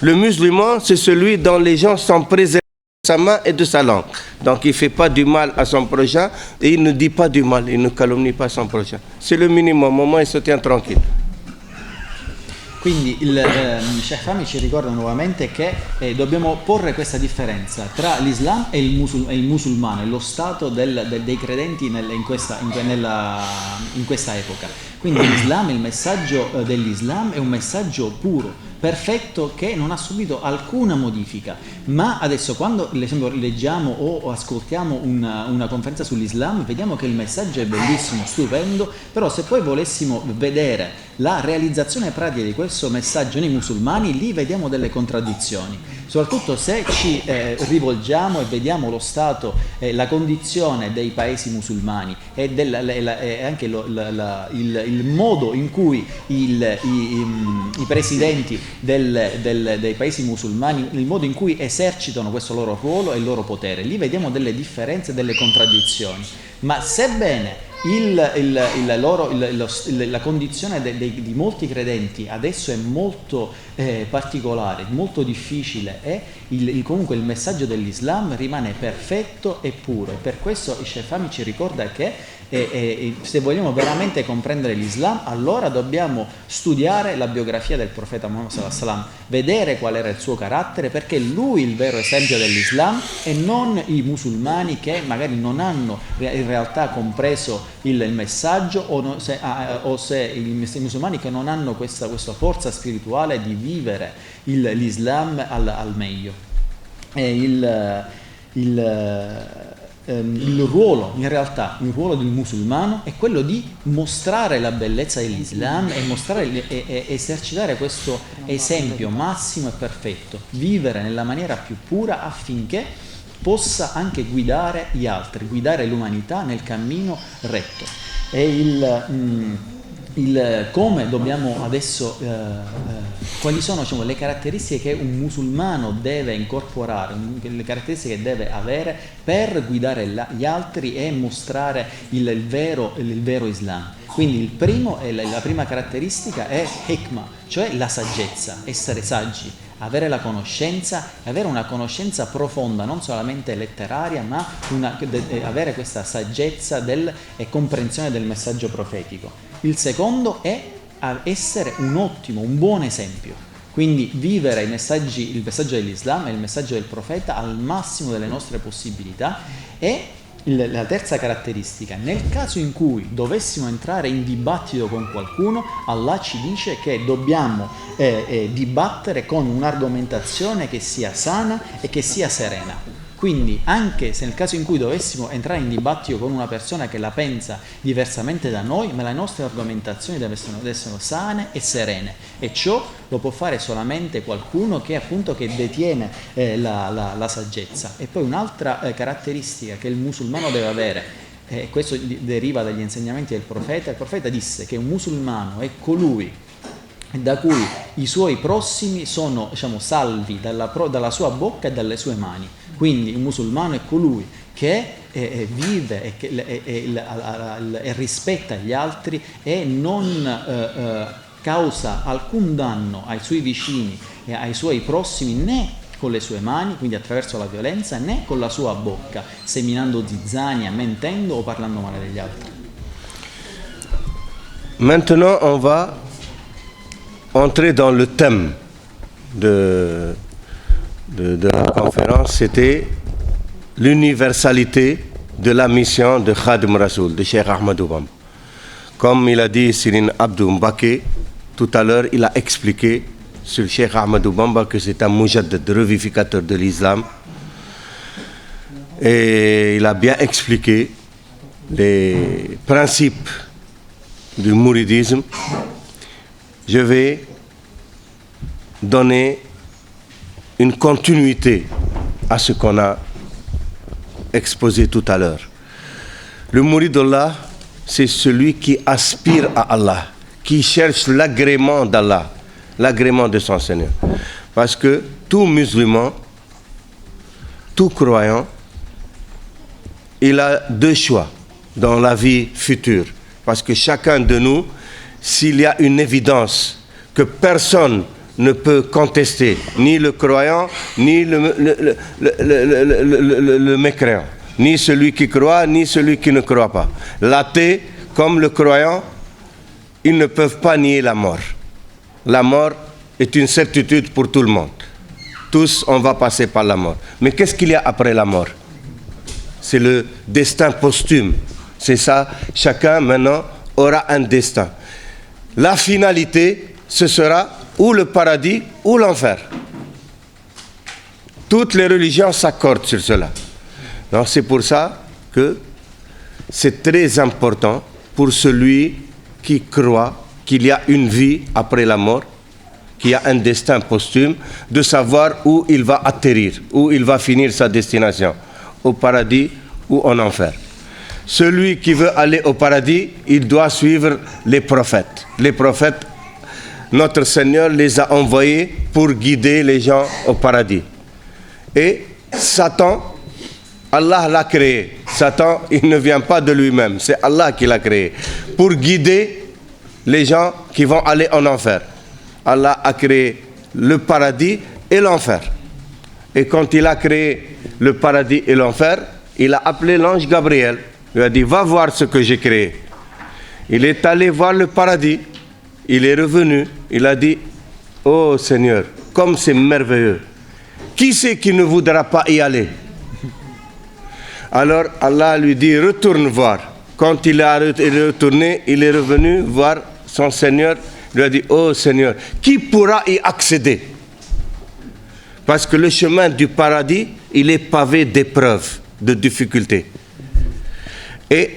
Speaker 2: Le musulman, c'est celui dont les gens sont préservés de sa main et de sa langue. Donc il ne fait pas du mal à son prochain et il ne dit pas du mal, il ne calomnie pas son prochain. C'est le minimum, au moins il se tient tranquille.
Speaker 3: Quindi il Sheikh Fahmy ci ricorda nuovamente che dobbiamo porre questa differenza tra l'Islam e il musulmano, e lo stato dei credenti in questa epoca. Quindi l'Islam, il messaggio dell'Islam è un messaggio puro, perfetto, che non ha subito alcuna modifica. Ma adesso, quando ad esempio leggiamo o ascoltiamo una conferenza sull'Islam, vediamo che il messaggio è bellissimo, stupendo, però se poi volessimo vedere la realizzazione pratica di questo messaggio nei musulmani, lì vediamo delle contraddizioni, soprattutto se ci rivolgiamo e vediamo lo stato, la condizione dei paesi musulmani e anche il modo in cui i presidenti dei paesi musulmani, il modo in cui esercitano questo loro ruolo e il loro potere. Lì vediamo delle differenze e delle contraddizioni. Ma sebbene la condizione di molti credenti adesso è molto particolare, molto difficile, e comunque il messaggio dell'Islam rimane perfetto e puro. E per questo il Sheikh Fahmy ci ricorda che se vogliamo veramente comprendere l'Islam, allora dobbiamo studiare la biografia del profeta Muhammad sallallahu alaihi wasallam, vedere qual era il suo carattere, perché lui è il vero esempio dell'Islam e non i musulmani che magari non hanno in realtà compreso il messaggio, o se i musulmani che non hanno questa forza spirituale di vivere l'Islam al meglio. Il ruolo, in realtà, il ruolo del musulmano è quello di mostrare la bellezza dell'Islam e esercitare questo esempio massimo e perfetto, vivere nella maniera più pura affinché possa anche guidare gli altri, guidare l'umanità nel cammino retto. E come dobbiamo adesso, quali sono, diciamo, le caratteristiche che un musulmano deve incorporare, le caratteristiche che deve avere per guidare gli altri e mostrare il vero Islam. Quindi la prima caratteristica è hikmah, cioè la saggezza, essere saggi, avere la conoscenza, avere una conoscenza profonda, non solamente letteraria, ma avere questa saggezza e comprensione del messaggio profetico. Il secondo è essere un buon esempio, quindi vivere il messaggio dell'Islam e il messaggio del profeta al massimo delle nostre possibilità. E la terza caratteristica, nel caso in cui dovessimo entrare in dibattito con qualcuno, Allah ci dice che dobbiamo dibattere con un'argomentazione che sia sana e che sia serena. Quindi anche se nel caso in cui dovessimo entrare in dibattito con una persona che la pensa diversamente da noi, ma le nostre argomentazioni devono essere sane e serene, e ciò lo può fare solamente qualcuno che appunto che detiene la saggezza. E poi un'altra caratteristica che il musulmano deve avere, questo deriva dagli insegnamenti del profeta. Il profeta disse che un musulmano è colui da cui i suoi prossimi sono, diciamo, salvi dalla sua bocca e dalle sue mani. Quindi un musulmano è colui che vive e rispetta gli altri e non causa alcun danno ai suoi vicini e ai suoi prossimi, né con le sue mani, quindi attraverso la violenza, né con la sua bocca, seminando zizzania, mentendo o parlando male degli altri.
Speaker 2: Maintenant, on va entrer dans le thème de la conférence. C'était l'universalité de la mission de Khadim Rasoul, de Cheikh Ahmadou Bamba. Comme il a dit Serigne Abdou Mbacké tout à l'heure, il a expliqué sur Cheikh Ahmadou Bamba que c'est un mujaddid, revivificateur de l'islam. Et il a bien expliqué les principes du mouridisme. Je vais donner une continuité à ce qu'on a exposé tout à l'heure. Le mouridullah, c'est celui qui aspire à Allah, qui cherche l'agrément d'Allah, l'agrément de son Seigneur. Parce que tout musulman, tout croyant, il a deux choix dans la vie future. Parce que chacun de nous, s'il y a une évidence que personne ne peut contester, ni le croyant, ni le mécréant, ni celui qui croit, ni celui qui ne croit pas. L'athée, comme le croyant, ils ne peuvent pas nier la mort. La mort est une certitude pour tout le monde. Tous, on va passer par la mort. Mais qu'est-ce qu'il y a après la mort? C'est le destin posthume. C'est ça, chacun maintenant aura un destin. La finalité, ce sera ou le paradis ou l'enfer. Toutes les religions s'accordent sur cela. Donc c'est pour ça que c'est très important pour celui qui croit qu'il y a une vie après la mort, qu'il y a un destin posthume, de savoir où il va atterrir, où il va finir sa destination, au paradis ou en enfer. Celui qui veut aller au paradis, il doit suivre les prophètes. Les prophètes, notre Seigneur les a envoyés pour guider les gens au paradis. Et Satan, Allah l'a créé. Satan, il ne vient pas de lui-même, c'est Allah qui l'a créé. Pour guider les gens qui vont aller en enfer. Allah a créé le paradis et l'enfer. Et quand il a créé le paradis et l'enfer, il a appelé l'ange Gabriel. Il a dit, va voir ce que j'ai créé. Il est allé voir le paradis. Il est revenu. Il a dit, oh Seigneur, comme c'est merveilleux. Qui c'est qui ne voudra pas y aller? Alors Allah lui dit, retourne voir. Quand il est retourné, il est revenu voir son Seigneur. Il lui a dit, oh Seigneur, qui pourra y accéder? Parce que le chemin du paradis, il est pavé d'épreuves, de difficultés. Et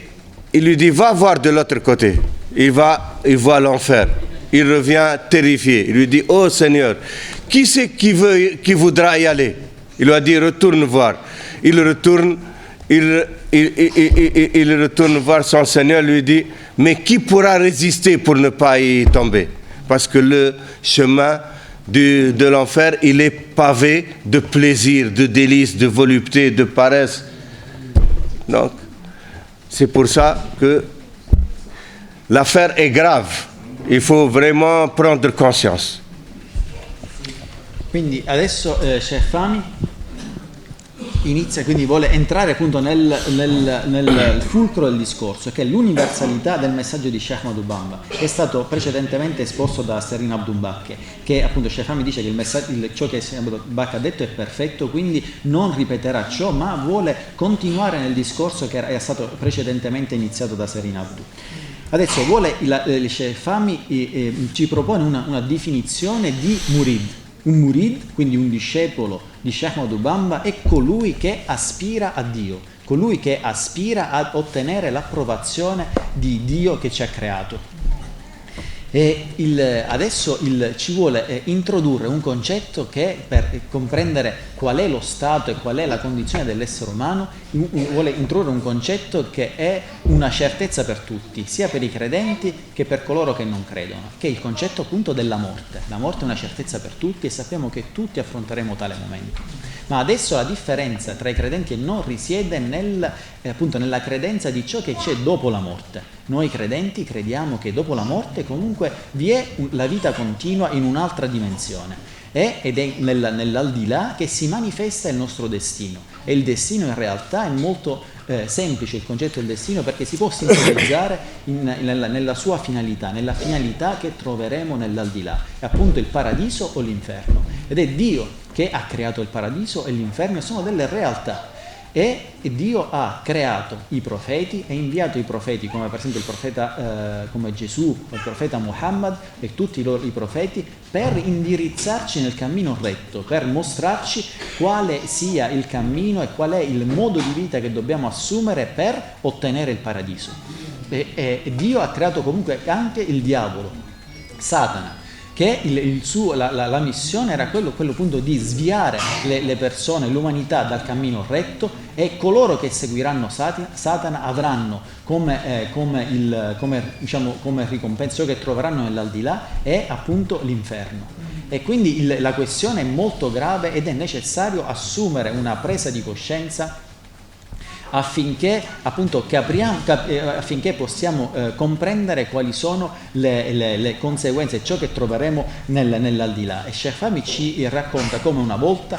Speaker 2: il lui dit, va voir de l'autre côté. Il voit l'enfer. Il revient terrifié. Il lui dit, oh Seigneur, qui c'est qui voudra y aller? Il lui a dit, retourne voir. Il retourne voir son Seigneur, lui dit, mais qui pourra résister pour ne pas y tomber? Parce que le chemin de l'enfer, il est pavé de plaisir, de délices, de volupté, de paresse. Donc, c'est pour ça que l'affaire est grave. Il faut vraiment prendre conscience.
Speaker 3: Quindi adesso Sheikh Fahmy inizia, quindi vuole entrare appunto nel fulcro del discorso, che è l'universalità del messaggio di Sheikh Ahmadou Bamba, che è stato precedentemente esposto da Serigne Abdou Mbacké, che appunto Sheikh Fahmy dice che ciò che Serigne Abdou Mbacké ha detto è perfetto, quindi non ripeterà ciò, ma vuole continuare nel discorso che era stato precedentemente iniziato da Serigne Abdou. Adesso Sheikh Fahmy ci propone una definizione di murid. Un murid, quindi un discepolo di Sheikh Ahmad Bamba, è colui che aspira a Dio, colui che aspira ad ottenere l'approvazione di Dio che ci ha creato. E adesso ci vuole introdurre un concetto che, per comprendere qual è lo stato e qual è la condizione dell'essere umano, vuole introdurre un concetto che è una certezza per tutti, sia per i credenti che per coloro che non credono, che è il concetto appunto della morte. La morte è una certezza per tutti e sappiamo che tutti affronteremo tale momento. Ma adesso la differenza tra i credenti e non risiede appunto nella credenza di ciò che c'è dopo la morte. Noi credenti crediamo che dopo la morte comunque vi è la vita continua in un'altra dimensione ed è nell'aldilà che si manifesta il nostro destino. E il destino in realtà è molto semplice, il concetto del destino, perché si può sintetizzare nella sua finalità, nella finalità che troveremo nell'aldilà, è appunto il paradiso o l'inferno. Ed è Dio che ha creato il paradiso e l'inferno, e sono delle realtà. E Dio ha creato i profeti e inviato i profeti, come per esempio il profeta come Gesù, il profeta Muhammad e tutti i profeti, per indirizzarci nel cammino retto, per mostrarci quale sia il cammino e qual è il modo di vita che dobbiamo assumere per ottenere il paradiso. E Dio ha creato comunque anche il diavolo, Satana, che la missione era quello appunto di sviare le persone, l'umanità dal cammino retto, e coloro che seguiranno Satana avranno come ricompensa ciò che troveranno nell'aldilà è appunto l'inferno. E quindi la questione è molto grave ed è necessario assumere una presa di coscienza affinché appunto affinché possiamo comprendere quali sono le conseguenze, ciò che troveremo nell'aldilà. E Sheikh Fahmy ci racconta come una volta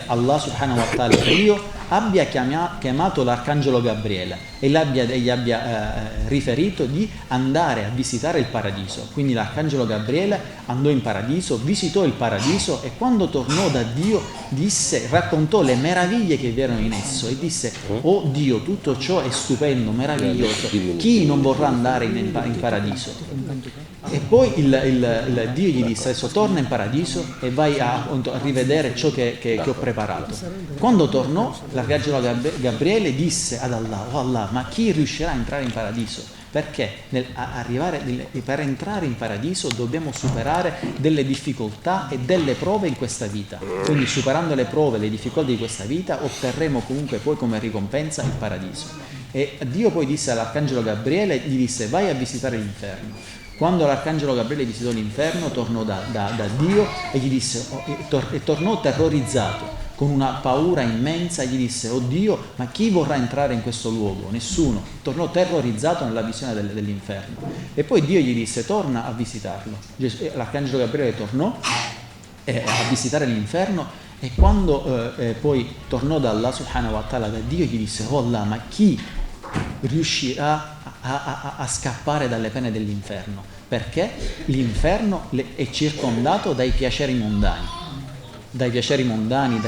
Speaker 3: Allah subhanahu wa ta'ala, Dio, abbia chiamato l'arcangelo Gabriele e gli abbia riferito di andare a visitare il paradiso. Quindi l'arcangelo Gabriele andò in paradiso, visitò il paradiso e quando tornò da Dio raccontò le meraviglie che vi erano in esso e disse: oh Dio, tutto ciò è stupendo, meraviglioso, chi non vorrà andare in paradiso? E poi il Dio gli disse: adesso torna in paradiso e vai a rivedere ciò che ho preparato. Quando tornò, l'arcangelo Gabriele disse ad Allah: oh Allah, ma chi riuscirà a entrare in paradiso? Perché per entrare in paradiso dobbiamo superare delle difficoltà e delle prove in questa vita. Quindi superando le prove e le difficoltà di questa vita otterremo comunque poi come ricompensa il paradiso. E Dio poi disse all'arcangelo Gabriele, gli disse: vai a visitare l'inferno. Quando l'arcangelo Gabriele visitò l'inferno, tornò da Dio e gli disse, e tornò terrorizzato, con una paura immensa, gli disse: oh Dio, ma chi vorrà entrare in questo luogo? Nessuno. Tornò terrorizzato nella visione dell'inferno. E poi Dio gli disse: torna a visitarlo. L'arcangelo Gabriele tornò a visitare l'inferno, e quando poi tornò da Allah subhanahu wa ta'ala, da Dio, gli disse: oh Allah, ma chi riuscirà a scappare dalle pene dell'inferno? Perché l'inferno è circondato dai piaceri mondani, dai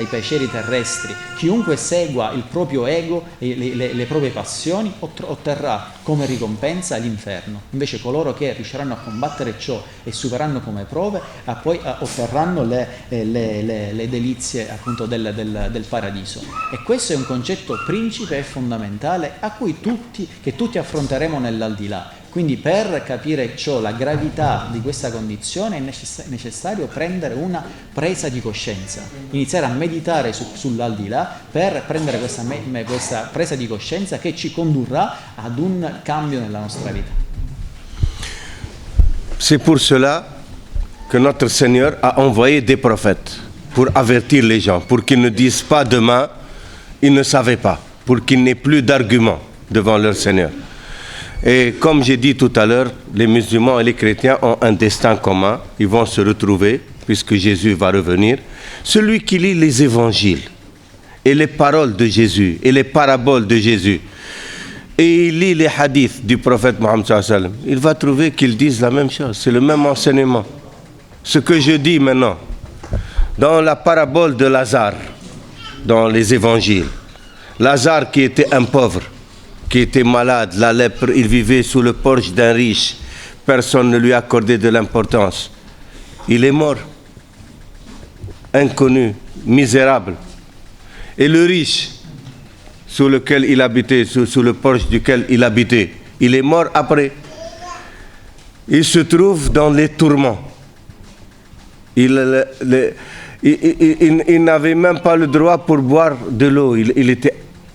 Speaker 3: piaceri terrestri. Chiunque segua il proprio ego e le proprie passioni otterrà come ricompensa l'inferno. Invece coloro che riusciranno a combattere ciò e superanno come prove, poi otterranno le delizie appunto del paradiso. E questo è un concetto principe e fondamentale che tutti affronteremo nell'aldilà. Quindi per capire ciò, la gravità di questa condizione, è necessario prendere una presa di coscienza, iniziare a meditare sull'aldilà per prendere questa presa di coscienza che ci condurrà ad un cambio nella nostra vita.
Speaker 2: C'est pour cela que notre Seigneur a envoyé des prophètes pour avertir les gens, pour qu'ils ne disent pas demain, ils ne savaient pas, pour qu'il n'ait plus d'arguments devant leur Seigneur. Et comme j'ai dit tout à l'heure, les musulmans et les chrétiens ont un destin commun. Ils vont se retrouver, puisque Jésus va revenir. Celui qui lit les évangiles et les paroles de Jésus et les paraboles de Jésus, et il lit les hadiths du prophète Mohammed sallallahu alayhi wa sallam, il va trouver qu'ils disent la même chose. C'est le même enseignement. Ce que je dis maintenant, dans la parabole de Lazare, dans les évangiles, Lazare qui était un pauvre, qui était malade, la lèpre, il vivait sous le porche d'un riche, personne ne lui accordait de l'importance. Il est mort. inconnu, misérable. Et le riche, sous lequel il habitait, sous le porche duquel il habitait, il est mort après. Il se trouve dans les tourments. Il n'avait même pas le droit pour boire de l'eau. Il était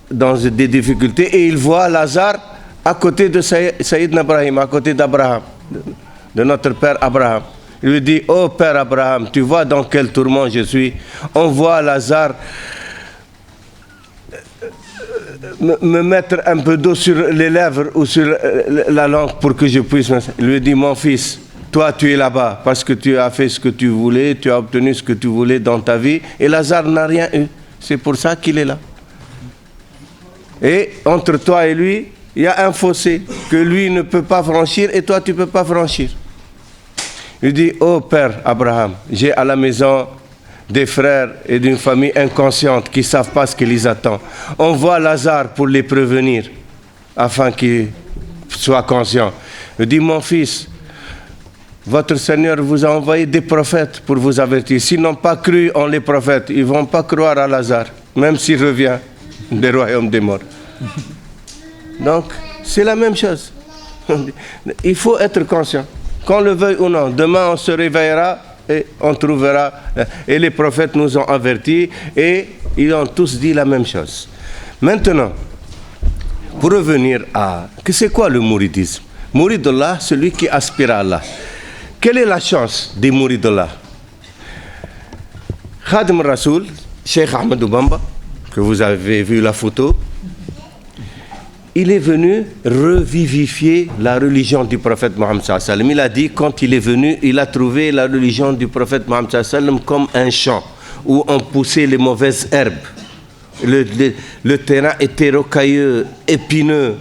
Speaker 2: dans des difficultés et il voit Lazare à côté de Sayyidina Abraham, à côté d'Abraham, de notre père Abraham. Il lui dit: oh père Abraham, tu vois dans quel tourment je suis. On voit Lazare me mettre un peu d'eau sur les lèvres ou sur la langue pour que je puisse. Il lui dit: mon fils, toi tu es là-bas parce que tu as fait ce que tu voulais, tu as obtenu ce que tu voulais dans ta vie, et Lazare n'a rien eu. C'est pour ça qu'il est là. Et entre toi et lui, il y a un fossé que lui ne peut pas franchir et toi tu ne peux pas franchir. Il dit: oh père Abraham, j'ai à la maison des frères et d'une famille inconsciente qui ne savent pas ce qui les attend. On voit Lazare pour les prévenir afin qu'ils soient conscients. Il dit: mon fils, votre Seigneur vous a envoyé des prophètes pour vous avertir. S'ils n'ont pas cru en les prophètes, ils ne vont pas croire à Lazare, même s'il revient des royaumes des morts. Donc, c'est la même chose. Il faut être conscient. Qu'on le veuille ou non, demain on se réveillera et on trouvera. Et les prophètes nous ont avertis et ils ont tous dit la même chose. Maintenant, pour revenir à... c'est quoi le mouridisme? Mourid d'Allah, celui qui aspire à Allah. Quelle est la chance des mourides d'Allah? Khadim Rasoul, Cheikh Ahmadou Bamba, que vous avez vu la photo, il est venu revivifier la religion du prophète Mohammed sallallahu alayhi wa sallam. Il a dit, quand il est venu, il a trouvé la religion du prophète Mohammed sallallahu alayhi wa sallam comme un champ où on poussait les mauvaises herbes. Le terrain était rocailleux, épineux.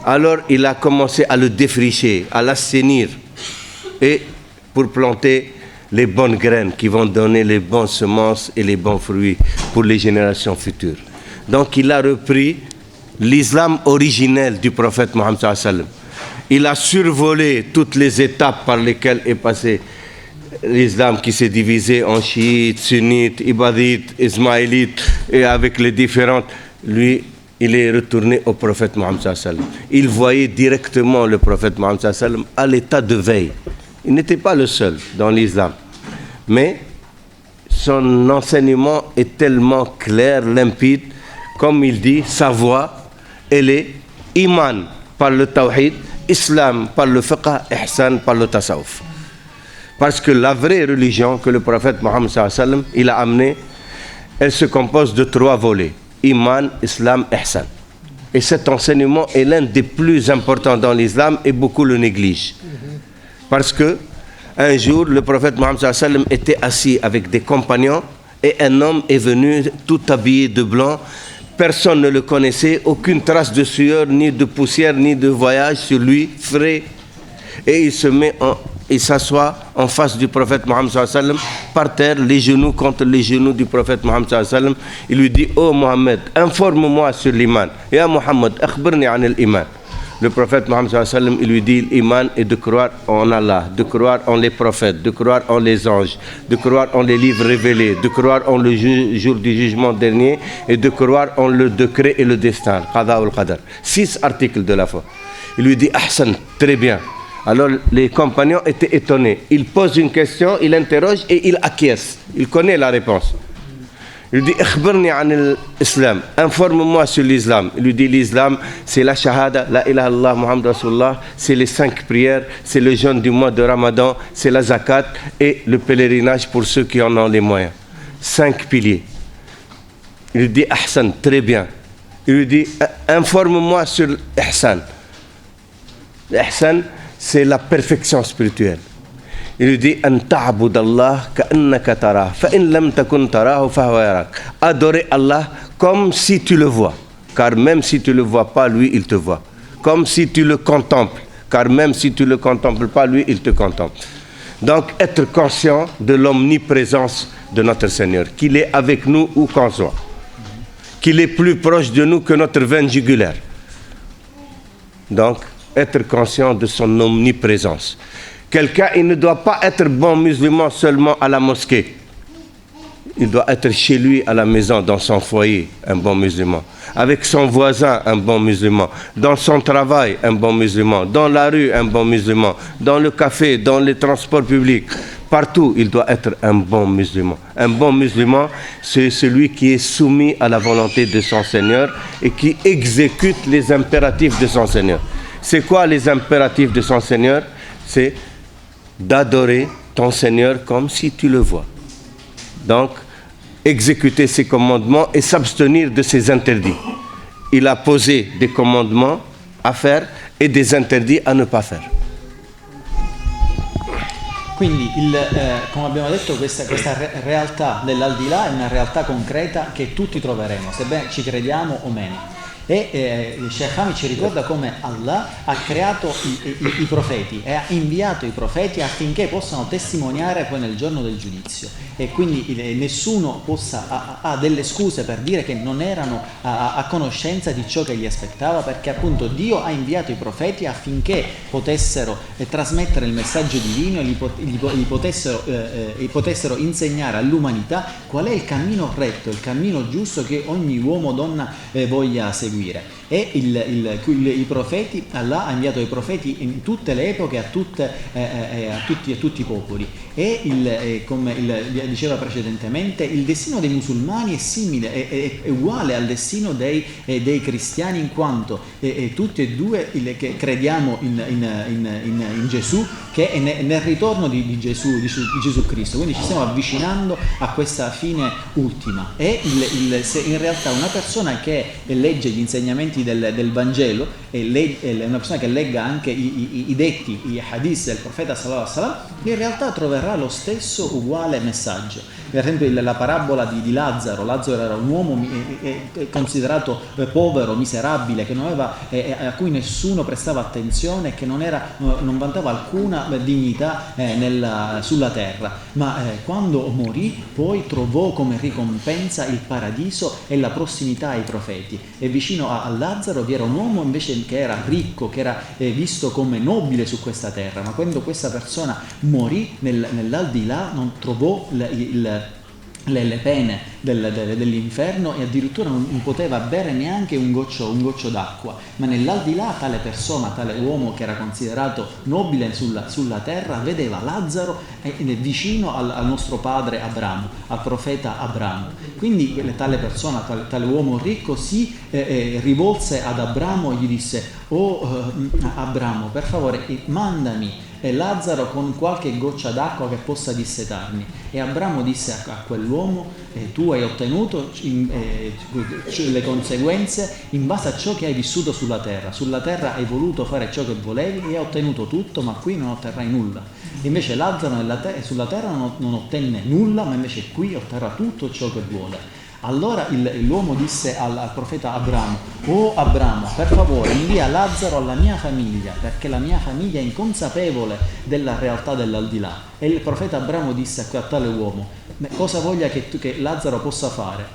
Speaker 2: Alors il a commencé à le défricher, à l'assainir, et pour planter les bonnes graines qui vont donner les bonnes semences et les bons fruits pour les générations futures. Donc il a repris l'islam originel du prophète Mohammed sallallahu alayhi wa sallam. Il a survolé toutes les étapes par lesquelles est passé l'islam, qui s'est divisé en chiites, sunnites, ibadites, ismaélites, et avec les différentes. Lui, il est retourné au prophète Mohammed sallallahu alayhi wa sallam. Il voyait directement le prophète Mohammed sallallahu alayhi wa sallam à l'état de veille. Il n'était pas le seul dans l'islam, mais son enseignement est tellement clair, limpide, comme il dit, sa voix, elle est iman par le tawhid, islam par le fiqh, ihsan par le tasawuf. Parce que la vraie religion que le prophète Mohammed sallallahu alayhi wa sallam, il a amenée, elle se compose de 3 volets: iman, islam, ihsan. Et cet enseignement est l'un des plus importants dans l'islam et beaucoup le négligent. Parce que un jour, le prophète Mohammed sallallahu alayhi wa sallam était assis avec des compagnons et un homme est venu tout habillé de blanc. Personne ne le connaissait, aucune trace de sueur, ni de poussière, ni de voyage sur lui, frais. Et il s'assoit en face du prophète Mohammed sallallahu alayhi wa sallam, par terre, les genoux contre les genoux du prophète Mohammed sallallahu alayhi wa sallam. Il lui dit: oh Mohammed, informe-moi sur l'iman. Ya Mohammed, akhbirni an al-iman. Le prophète Mohammed sallallahu alayhi wa sallam, il lui dit: l'iman est de croire en Allah, de croire en les prophètes, de croire en les anges, de croire en les livres révélés, de croire en le jour du jugement dernier et de croire en le décret et le destin, qada ou al-qadar. 6 articles de la foi. Il lui dit: ahsan, très bien. Alors les compagnons étaient étonnés. Il pose une question, il interroge et il acquiesce. Il connaît la réponse. Il lui dit: akhbirni an l'islam, informe-moi sur l'islam. Il lui dit: l'islam, c'est la shahada, la ilaha illallah, Muhammad Rasulullah, c'est les 5 prières, c'est le jeûne du mois de Ramadan, c'est la zakat et le pèlerinage pour ceux qui en ont les moyens. 5 piliers. Il lui dit: ahsan, très bien. Il lui dit: informe-moi sur l'ihsan. L'ihsan, c'est la perfection spirituelle. Il lui dit: an ta'budallah ka'annaka tarah, fa in lam takun tarahu fa huwa yarak. Adorer Allah comme si tu le vois, car même si tu le vois pas, lui il te voit. Comme si tu le contemples, car même si tu le contemples pas, lui il te contemple. Donc être conscient de l'omniprésence de notre Seigneur, qu'il est avec nous où qu'on soit, qu'il est plus proche de nous que notre veine jugulaire. Donc être conscient de son omniprésence. Quelqu'un, il ne doit pas être bon musulman seulement à la mosquée. il doit être chez lui à la maison, dans son foyer, un bon musulman. Avec son voisin, un bon musulman. Dans son travail, un bon musulman. Dans la rue, un bon musulman. Dans le café, dans les transports publics. Partout, il doit être un bon musulman. Un bon musulman, c'est celui qui est soumis à la volonté de son Seigneur et qui exécute les impératifs de son Seigneur. C'est quoi les impératifs de son Seigneur? C'est d'adorer ton Seigneur comme si tu le vois. Donc, exécuter ses commandements et s'abstenir de ses interdits. Il a posé des commandements à faire et des interdits à ne pas faire.
Speaker 3: Quindi, come abbiamo detto, questa realtà dell'aldilà è una realtà concreta che tutti troveremo, sebbene ci crediamo o meno. E Sheikh Hamid ci ricorda come Allah ha creato i profeti e ha inviato i profeti affinché possano testimoniare poi nel giorno del giudizio, e quindi nessuno ha delle scuse per dire che non erano a conoscenza di ciò che gli aspettava, perché appunto Dio ha inviato i profeti affinché potessero trasmettere il messaggio divino e gli potessero insegnare all'umanità qual è il cammino retto, il cammino giusto che ogni uomo o donna voglia seguire. E i profeti, Allah ha inviato i profeti in tutte le epoche, a tutti i popoli, e come diceva precedentemente, il destino dei musulmani è simile, è uguale al destino dei cristiani, in quanto tutti e due che crediamo in Gesù, che è nel ritorno di Gesù Cristo, quindi ci stiamo avvicinando a questa fine ultima. E se in realtà una persona che legge gli insegnamenti del Vangelo è una persona che legga anche i detti, gli hadith del profeta sallallahu alaihi wasallam, in realtà troverà lo stesso uguale messaggio. Per esempio la parabola di Lazzaro. Lazzaro era un uomo considerato povero, miserabile, che non aveva, a cui nessuno prestava attenzione, che non vantava alcuna dignità sulla terra, ma quando morì poi trovò come ricompensa il paradiso e la prossimità ai profeti. E vicino a Lazzaro vi era un uomo invece che era ricco, che era visto come nobile su questa terra, ma quando questa persona morì nell'aldilà non trovò le pene dell'inferno, e addirittura non poteva bere neanche un goccio d'acqua. Ma nell'aldilà tale persona, tale uomo che era considerato nobile sulla terra, vedeva Lazzaro vicino al nostro padre Abramo, al profeta Abramo. Quindi tale persona, tale uomo ricco si rivolse ad Abramo e gli disse: Abramo, per favore mandami Lazzaro con qualche goccia d'acqua che possa dissetarmi. E Abramo disse a quell'uomo: tu hai ottenuto le conseguenze in base a ciò che hai vissuto sulla terra hai voluto fare ciò che volevi e hai ottenuto tutto, ma qui non otterrai nulla. Invece Lazzaro sulla terra non ottenne nulla, ma invece qui otterrà tutto ciò che vuole. Allora l'uomo disse al profeta Abramo: Abramo, per favore invia Lazzaro alla mia famiglia, perché la mia famiglia è inconsapevole della realtà dell'aldilà. E il profeta Abramo disse a tale uomo: cosa voglia che Lazzaro possa fare?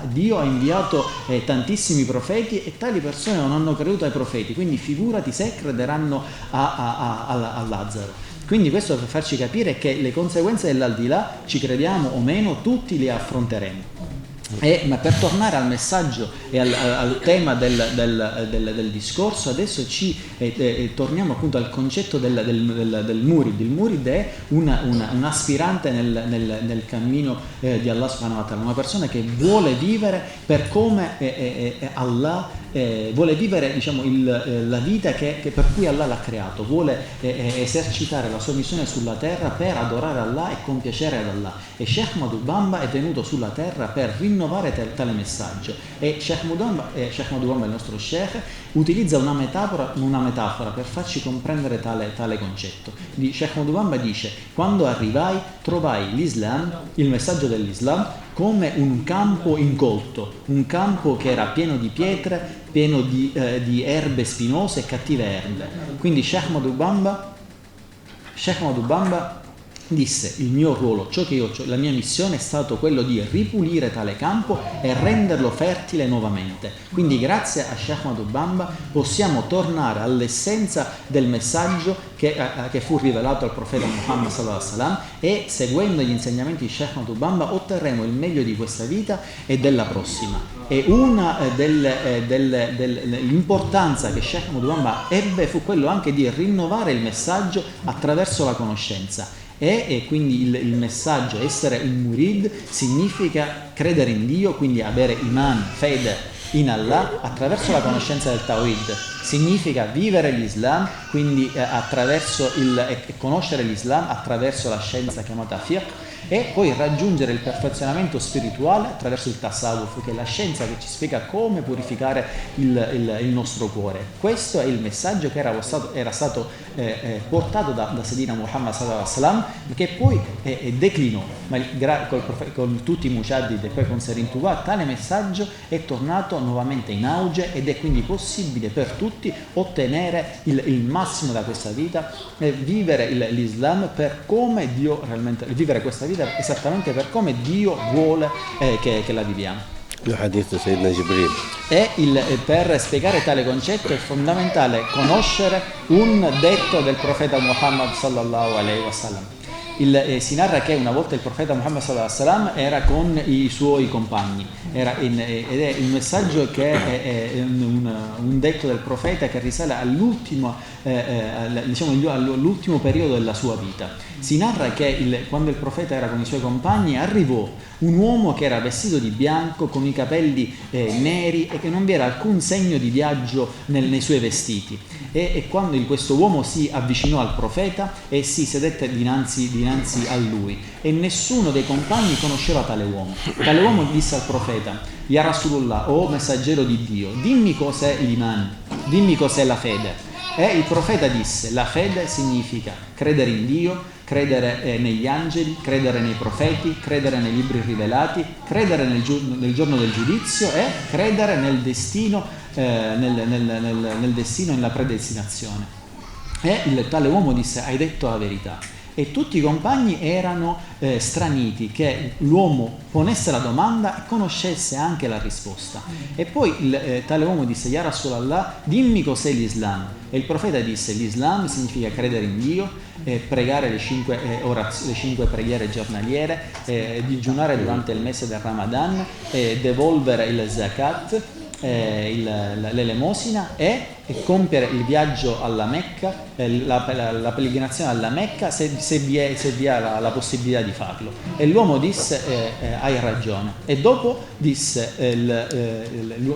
Speaker 3: Dio ha inviato tantissimi profeti e tali persone non hanno creduto ai profeti, quindi figurati se crederanno a Lazzaro. Quindi questo per farci capire che le conseguenze dell'aldilà, ci crediamo o meno, tutti le affronteremo. Ma per tornare al messaggio e al tema del discorso, adesso torniamo appunto al concetto del murid. Il murid è un aspirante nel cammino di Allah subhanahu wa ta'ala, una persona che vuole vivere per come Allah vuole vivere, diciamo, la vita per cui Allah l'ha creato, vuole esercitare la sua missione sulla terra per adorare Allah e compiacere ad Allah. E Sheikh Madhu Bamba è venuto sulla terra per rinnovare tale messaggio, e Sheikh Madhu Bamba, il nostro Sheikh, utilizza una metafora per farci comprendere tale concetto. Sheikh Madhu Bamba dice: quando arrivai trovai l'Islam, il messaggio dell'Islam, come un campo incolto, un campo che era pieno di pietre, pieno di erbe spinose e cattive erbe. Quindi Sheikh Madhu Bamba disse: il mio ruolo, ciò che io, la mia missione è stato quello di ripulire tale campo e renderlo fertile nuovamente. Quindi grazie a Sheikh Ahmad Bamba possiamo tornare all'essenza del messaggio che fu rivelato al profeta Muhammad sallallahu alaihi wasallam, e seguendo gli insegnamenti di Sheikh Ahmad Bamba otterremo il meglio di questa vita e della prossima. E una dell'importanza che Sheikh Ahmad Bamba ebbe fu quello anche di rinnovare il messaggio attraverso la conoscenza. E quindi il messaggio, essere un murid, significa credere in Dio, quindi avere iman, fede in Allah attraverso la conoscenza del Tawhid. Significa vivere l'Islam, quindi attraverso conoscere l'Islam attraverso la scienza chiamata fiqh, e poi raggiungere il perfezionamento spirituale attraverso il tasawwuf, che è la scienza che ci spiega come purificare il nostro cuore. Questo è il messaggio che era stato portato da Sayyidina Muhammad sallallahu alaihi wasallam, che poi declinò, ma con tutti i mujaddid e poi con Serin Tuba tale messaggio è tornato nuovamente in auge, ed è quindi possibile per tutti ottenere il massimo da questa vita e vivere l'Islam per come Dio realmente, vivere questa vita esattamente per come Dio vuole che la viviamo.
Speaker 2: Le hadith di Sayyidina Jibril.
Speaker 3: E per spiegare tale concetto è fondamentale conoscere un detto del profeta Muhammad sallallahu alaihi wasallam. Si narra che una volta il profeta Muhammad sallallahu alaihi wasallam era con i suoi compagni, ed è il messaggio che è un detto del profeta che risale all'ultimo periodo della sua vita. Si narra che quando il profeta era con i suoi compagni arrivò un uomo che era vestito di bianco con i capelli neri e che non vi era alcun segno di viaggio nei suoi vestiti, e quando questo uomo si avvicinò al profeta e si sedette dinanzi a lui, e nessuno dei compagni conosceva tale uomo disse al profeta: Ya Rasulullah, o messaggero di Dio, dimmi cos'è l'iman, dimmi cos'è la fede. E il profeta disse: la fede significa credere in Dio, credere negli angeli, credere nei profeti, credere nei libri rivelati, credere nel giorno del giudizio e credere nel destino, nel destino e nella predestinazione. E tale uomo disse: hai detto la verità. E tutti i compagni erano straniti che l'uomo ponesse la domanda e conoscesse anche la risposta. E poi tale uomo disse: Ya Rasulallah, dimmi cos'è l'Islam. E il profeta disse: l'Islam significa credere in Dio, pregare le 5 preghiere giornaliere, digiunare durante il mese del Ramadan, devolvere il zakat, l'elemosina, e compiere il viaggio alla Mecca, la pellegrinazione alla Mecca se vi ha la possibilità di farlo. E l'uomo disse: hai ragione. E dopo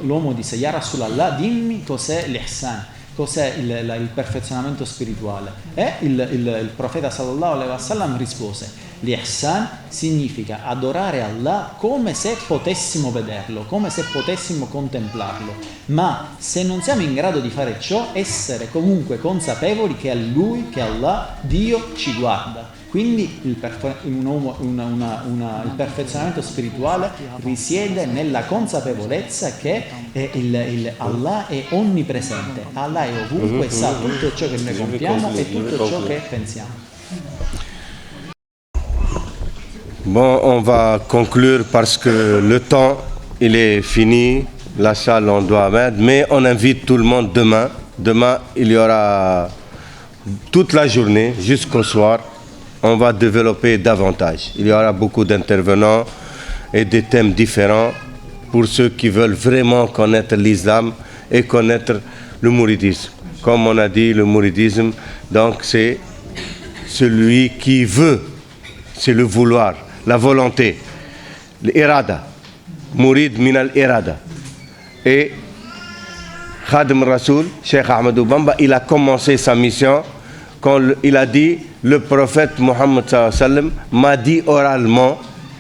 Speaker 3: l'uomo disse: Ya Rasulallah, dimmi cos'è l'ihsan, cos'è il perfezionamento spirituale. E il profeta sallallahu alaihi wasallam rispose: l'ihsan significa adorare Allah come se potessimo vederlo, come se potessimo contemplarlo, ma se non siamo in grado di fare ciò, essere comunque consapevoli che è Lui, che Allah, Dio, ci guarda. Quindi il perfezionamento spirituale risiede nella consapevolezza che Allah è onnipresente, Allah è ovunque, sa tutto ciò che noi compiamo e tutto ciò che pensiamo.
Speaker 2: Bon, on va conclure parce que le temps, il est fini. La salle, on doit mettre. Mais on invite tout le monde demain. Demain, il y aura toute la journée jusqu'au soir. On va développer davantage. Il y aura beaucoup d'intervenants et des thèmes différents pour ceux qui veulent vraiment connaître l'islam et connaître le mouridisme. Comme on a dit, le mouridisme, donc c'est celui qui veut, c'est le vouloir, la volonté, l'irada, mourid min al-irada. Et Khadim Rasoul, Cheikh Ahmadou Bamba, il a commencé sa mission quand il a dit: le prophète Mohammed sallallahu alayhi wa sallam m'a dit oralement,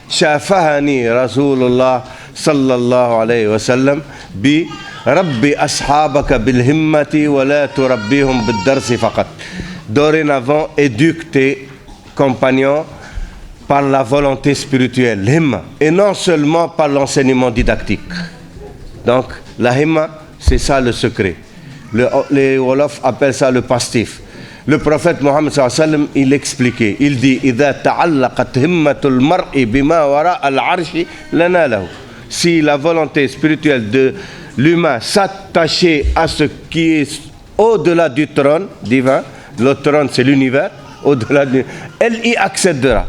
Speaker 2: Shafahani Rasulullah sallallahu alayhi wa sallam bi Rabbi ashabaka bil himmati wa la turabbihum bid darsi faqat. Dorénavant, éduque tes compagnons par la volonté spirituelle, l'himma, et non seulement par l'enseignement didactique. Donc la himma, c'est ça le secret. Les Wolof appellent ça le pastif. Le prophète Mohammed sallallahu alayhi wa sallam, il expliquait, il dit إذا تعلقت همة المرء بما وراء العرش لناله. Si la volonté spirituelle de l'humain s'attachait à ce qui est au-delà du trône divin, le trône c'est l'univers, au-delà de, elle y accédera.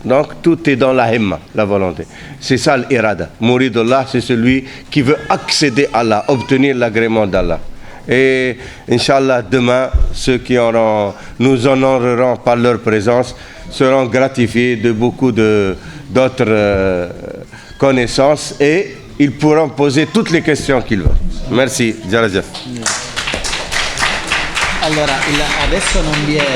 Speaker 2: Donc tout est dans la himma, la volonté. C'est ça l'irada. Mouridullah, c'est celui qui veut accéder à Allah, obtenir l'agrément d'Allah. Et Inch'Allah, demain, ceux qui nous honoreront par leur présence seront gratifiés de beaucoup d'autres connaissances et ils pourront poser toutes les questions qu'ils veulent. Merci. Jarajaf.
Speaker 3: Allora, adesso non vi è